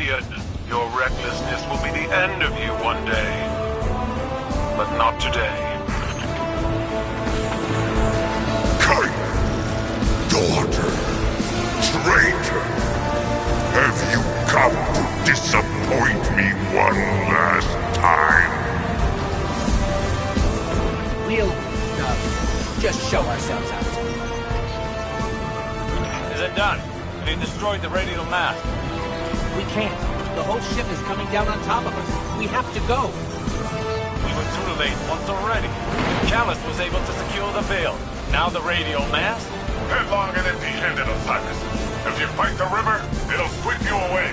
champion. Your recklessness will be the end of you one day. But not today. Kite! Daughter! Traitor! Have you come to disappoint me one last time? We'll, just show ourselves out. Is it done? They destroyed the radial mast. We can't. The whole ship is coming down on top of us. We have to go. We were too late once already. Callus was able to secure the veil. Now the radial mast? Headlong and empty-handed, Osiris. If you fight the river, it'll sweep you away.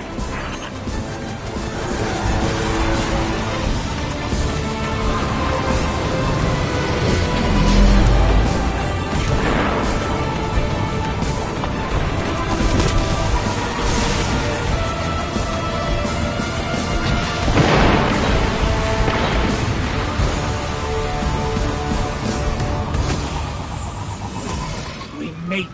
Made it.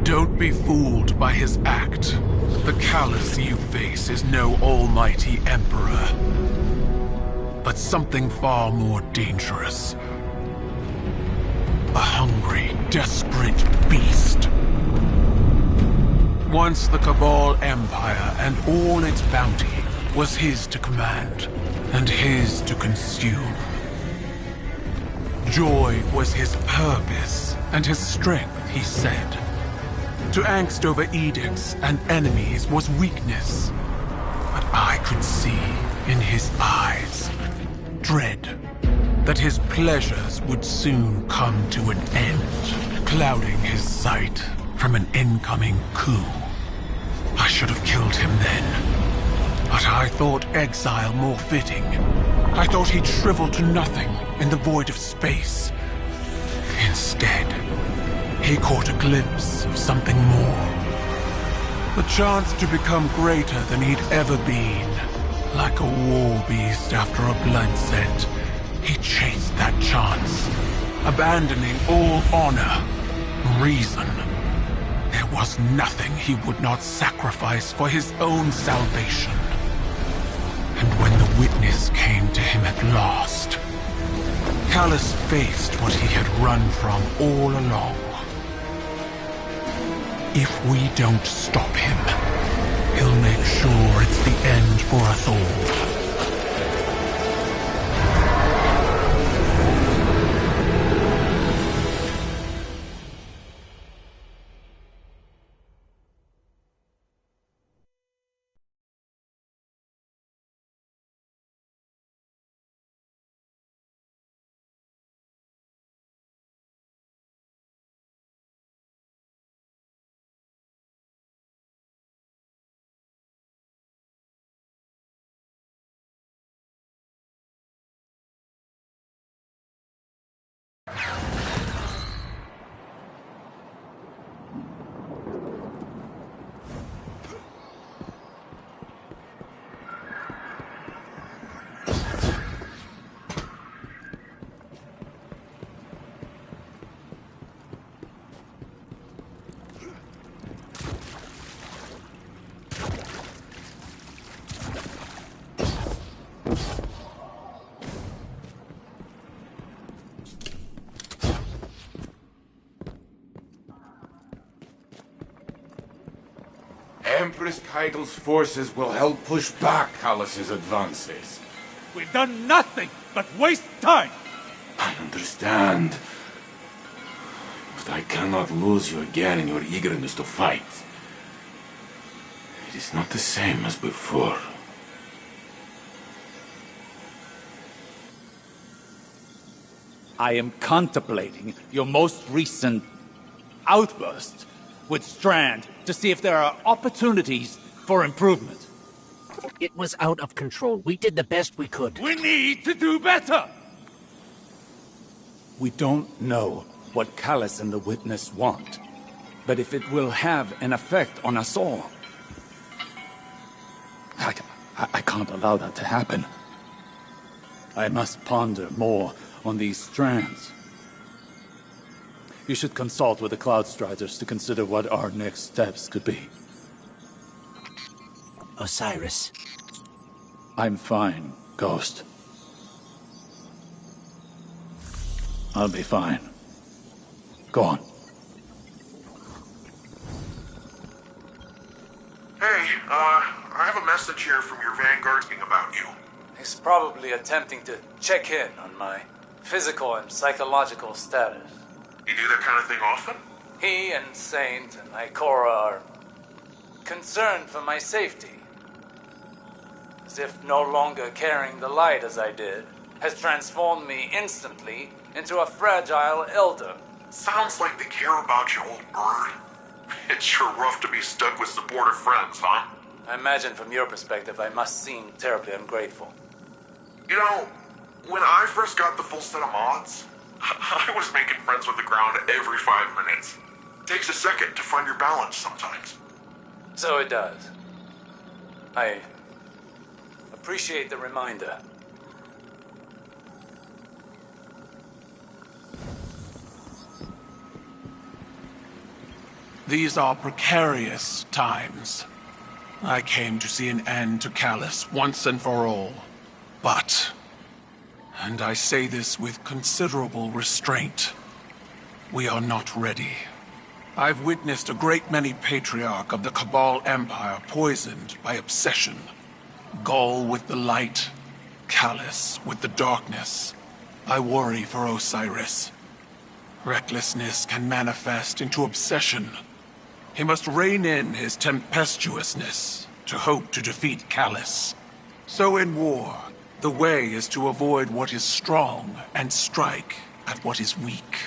Don't be fooled by his act. The Callus you face is no almighty emperor, but something far more dangerous. A hungry, desperate beast. Once the Cabal Empire and all its bounty was his to command, and his to consume. Joy was his purpose, and his strength, he said. To angst over edicts and enemies was weakness. But I could see in his eyes dread that his pleasures would soon come to an end, clouding his sight from an incoming coup. I should have killed him then. But I thought exile more fitting. I thought he'd shrivel to nothing in the void of space. Instead, he caught a glimpse of something more. The chance to become greater than he'd ever been. Like a war beast after a blood scent, he chased that chance, abandoning all honor, reason. There was nothing he would not sacrifice for his own salvation. And when the witness came to him at last, Callus faced what he had run from all along. If we don't stop him, he'll make sure it's the end for us all. Empress Keitel's forces will help push back Callus's advances. We've done nothing but waste time! I understand. But I cannot lose you again in your eagerness to fight. It is not the same as before. I am contemplating your most recent outburst with Strand to see if there are opportunities for improvement. It was out of control. We did the best we could. We need to do better! We don't know what Callus and the Witness want, but if it will have an effect on us all, I can't allow that to happen. I must ponder more on these strands. You should consult with the Cloud Striders to consider what our next steps could be. Osiris. I'm fine, Ghost. I'll be fine. Go on. Hey, I have a message here from your Vanguard thing about you. He's probably attempting to check in on my physical and psychological status. You do that kind of thing often? He and Saint and Ikora are concerned for my safety. As if no longer carrying the light as I did has transformed me instantly into a fragile elder. Sounds like they care about you, old bird. It's sure rough to be stuck with supportive friends, huh? I imagine from your perspective I must seem terribly ungrateful. You know, when I first got the full set of mods, I was making friends with the ground every 5 minutes. Takes a second to find your balance sometimes. So it does. I appreciate the reminder. These are precarious times. I came to see an end to Callus once and for all. But, and I say this with considerable restraint, we are not ready. I've witnessed a great many patriarch of the Cabal Empire poisoned by obsession. Gaul with the light, Callus with the darkness. I worry for Osiris. Recklessness can manifest into obsession. He must rein in his tempestuousness to hope to defeat Callus. So in war, the way is to avoid what is strong and strike at what is weak.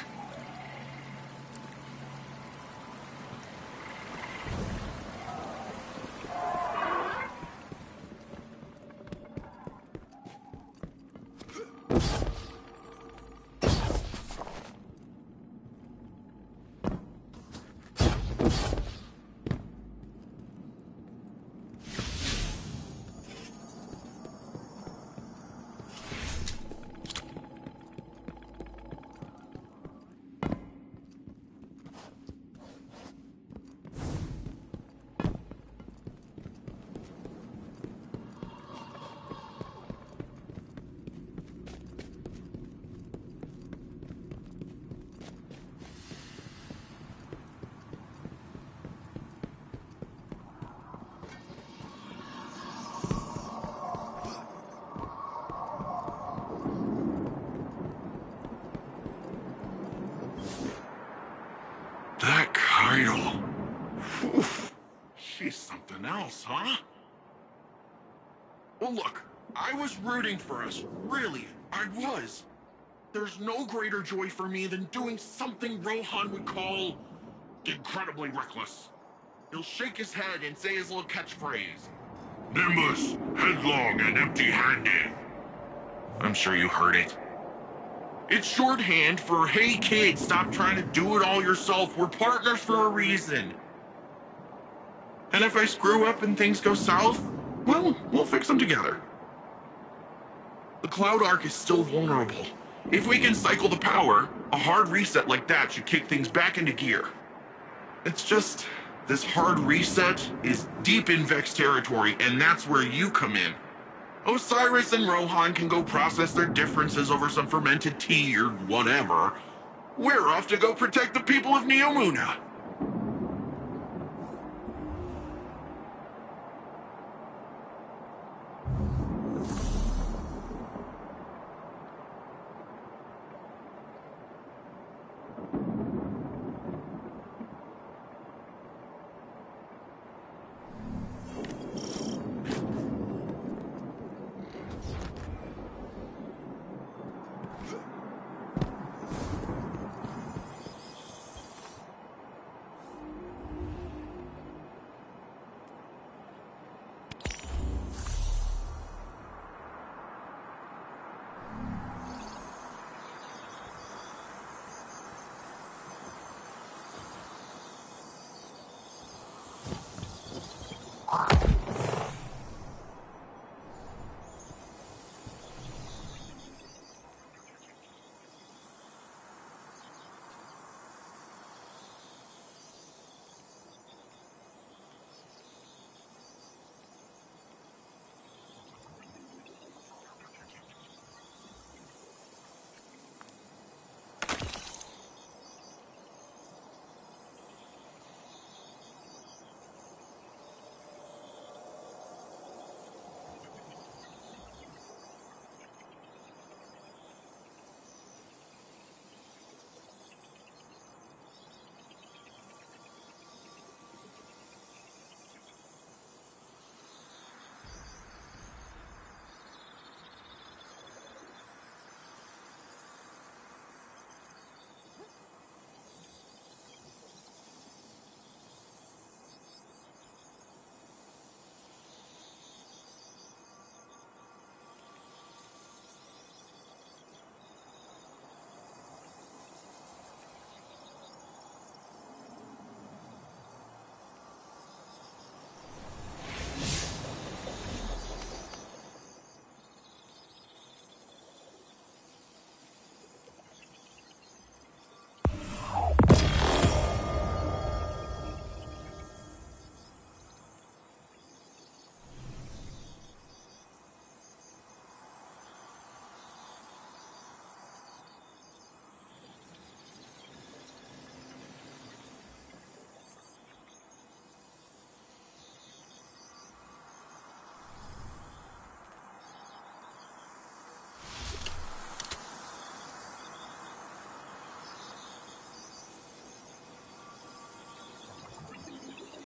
That Kyle. Oof. She's something else, huh? Well, look, I was rooting for us. Really, I was. There's no greater joy for me than doing something Rohan would call incredibly reckless. He'll shake his head and say his little catchphrase. Nimbus, headlong and empty-handed. I'm sure you heard it. It's shorthand for, hey kid, stop trying to do it all yourself. We're partners for a reason. And if I screw up and things go south, well, we'll fix them together. The Cloud Arc is still vulnerable. If we can cycle the power, a hard reset like that should kick things back into gear. It's just, this hard reset is deep in Vex territory, and that's where you come in. Osiris and Rohan can go process their differences over some fermented tea or whatever. We're off to go protect the people of Neomuna.